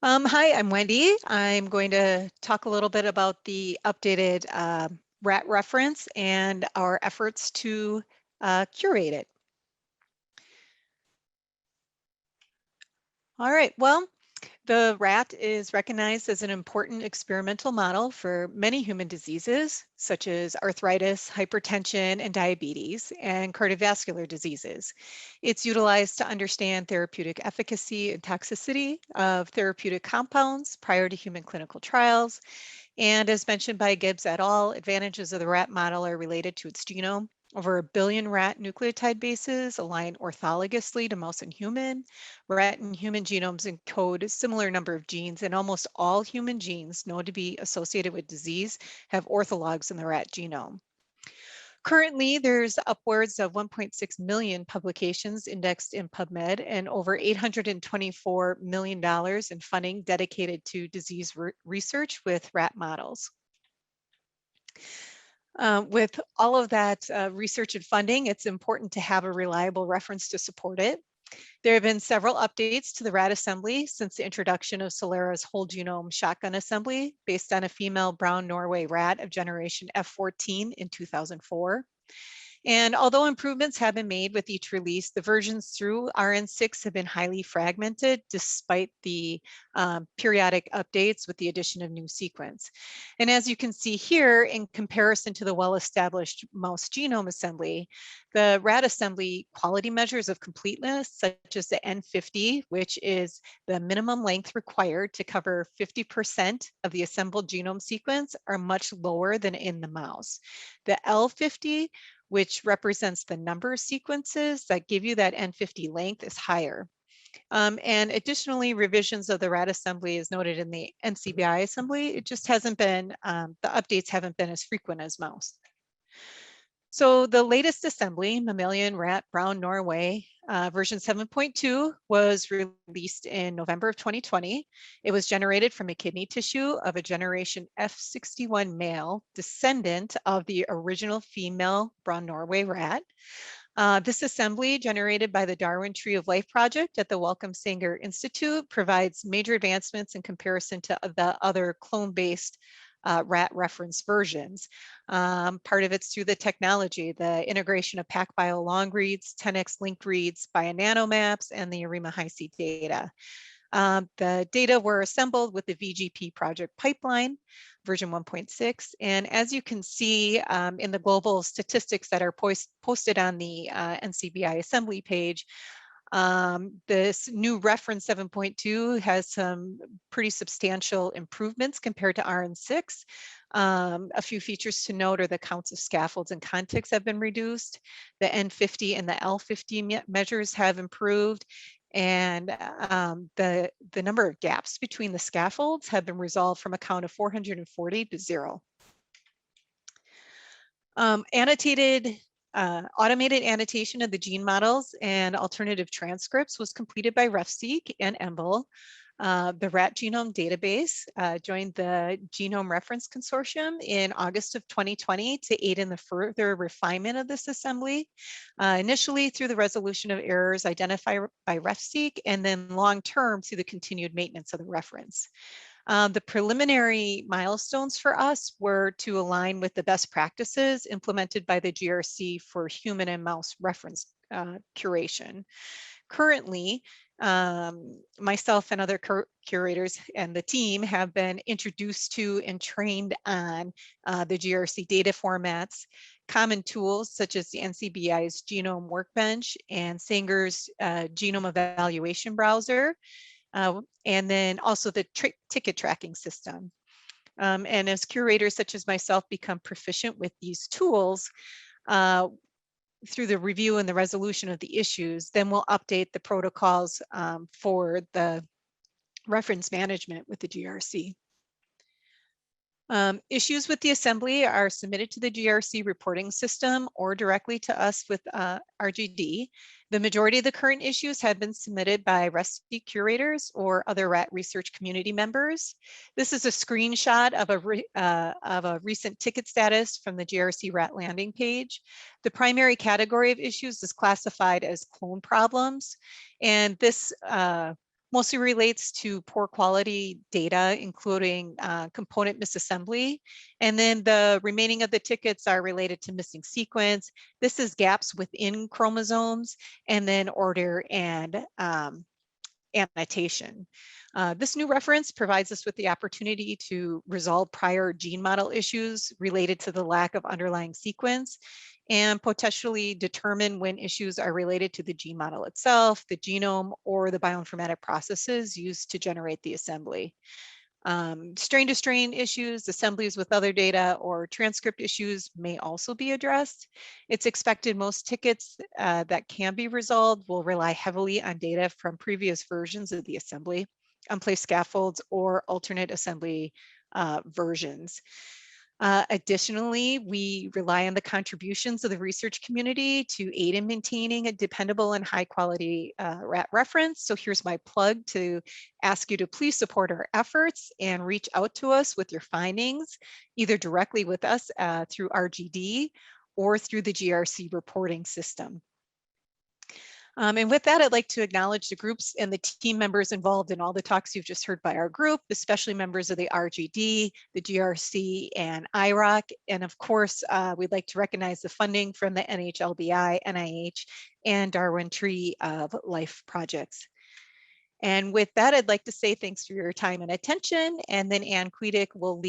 Hi, I'm Wendy. I'm going to talk a little bit about the updated rat reference and our efforts to curate it. All right, well, the rat is recognized as an important experimental model for many human diseases, such as arthritis, hypertension, and diabetes, and cardiovascular diseases. It's utilized to understand therapeutic efficacy and toxicity of therapeutic compounds prior to human clinical trials. And as mentioned by Gibbs et al., advantages of the rat model are related to its genome. Over 1 billion rat nucleotide bases align orthologously to mouse and human. Rat and human genomes encode a similar number of genes, and almost all human genes known to be associated with disease have orthologs in the rat genome. Currently, there's upwards of 1.6 million publications indexed in PubMed and over $824 million in funding dedicated to disease research with rat models. With all of that research and funding, it's important to have a reliable reference to support it. There have been several updates to the rat assembly since the introduction of Solera's whole genome shotgun assembly based on a female brown Norway rat of generation F14 in 2004. And although improvements have been made with each release, the versions through RN6 have been highly fragmented despite the periodic updates with the addition of new sequence. And as you can see here, in comparison to the well-established mouse genome assembly, the rat assembly quality measures of completeness, such as the N50, which is the minimum length required to cover 50% of the assembled genome sequence, are much lower than in the mouse. The L50, which represents the number of sequences that give you that N50 length, is higher. And additionally, revisions of the rat assembly is noted in the NCBI assembly. It just hasn't been, the updates haven't been as frequent as mouse. So the latest assembly, mammalian rat brown Norway, version 7.2, was released in November of 2020. It was generated from a kidney tissue of a generation F61 male, descendant of the original female brown Norway rat. This assembly, generated by the Darwin Tree of Life project at the Wellcome Sanger Institute, provides major advancements in comparison to the other clone-based rat reference versions. Part of it's through the technology, the integration of PacBio long reads, 10x linked reads, bionanomaps, and the ARIMA High-C data. The data were assembled with the VGP project pipeline, version 1.6. And as you can see in the global statistics that are posted on the NCBI assembly page, this new reference 7.2 has some pretty substantial improvements compared to RN6. A few features to note are the counts of scaffolds and contigs have been reduced. The N50 and the L50 measures have improved. And the number of gaps between the scaffolds have been resolved from a count of 440 to 0. Automated annotation of the gene models and alternative transcripts was completed by RefSeq and EMBL. The rat genome database joined the Genome Reference Consortium in August of 2020 to aid in the further refinement of this assembly, initially through the resolution of errors identified by RefSeq, and then long-term through the continued maintenance of the reference. The preliminary milestones for us were to align with the best practices implemented by the GRC for human and mouse reference curation. Currently, myself and other curators and the team have been introduced to and trained on the GRC data formats, common tools such as the NCBI's Genome Workbench and Sanger's Genome Evaluation Browser, and then also the ticket tracking system. And as curators such as myself become proficient with these tools, through the review and the resolution of the issues, then we'll update the protocols for the reference management with the GRC. Issues with the assembly are submitted to the GRC reporting system or directly to us with RGD. The majority of the current issues have been submitted by RefSeq curators or other rat research community members. This is a screenshot of a recent ticket status from the GRC rat landing page. The primary category of issues is classified as clone problems, and this mostly relates to poor quality data, including component misassembly. And then the remaining of the tickets are related to missing sequence. This is gaps within chromosomes, and then order and annotation. This new reference provides us with the opportunity to resolve prior gene model issues related to the lack of underlying sequence and potentially determine when issues are related to the gene model itself, the genome, or the bioinformatic processes used to generate the assembly. Strain to strain issues, assemblies with other data, or transcript issues may also be addressed. It's expected most tickets that can be resolved will rely heavily on data from previous versions of the assembly, unplaced scaffolds, or alternate assembly versions. Additionally, we rely on the contributions of the research community to aid in maintaining a dependable and high quality RAT reference. So here's my plug to ask you to please support our efforts and reach out to us with your findings, either directly with us through RGD or through the GRC reporting system. And with that, I'd like to acknowledge the groups and the team members involved in all the talks you've just heard by our group, especially members of the RGD, the GRC, and IROC. And of course, we'd like to recognize the funding from the NHLBI, NIH, and Darwin Tree of Life projects. And with that, I'd like to say thanks for your time and attention. And then Ann Quedick will lead